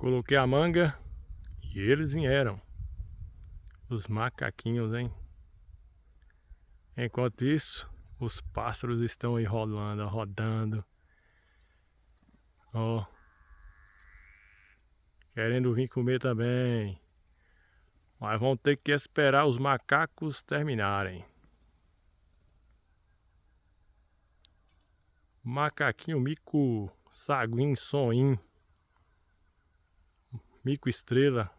Coloquei a manga e eles vieram. Os macaquinhos, hein? Enquanto isso, os pássaros estão aí rolando, rodando. Ó. Querendo vir comer também. Mas vão ter que esperar os macacos terminarem. Macaquinho, mico, saguim, sonim, mico estrela.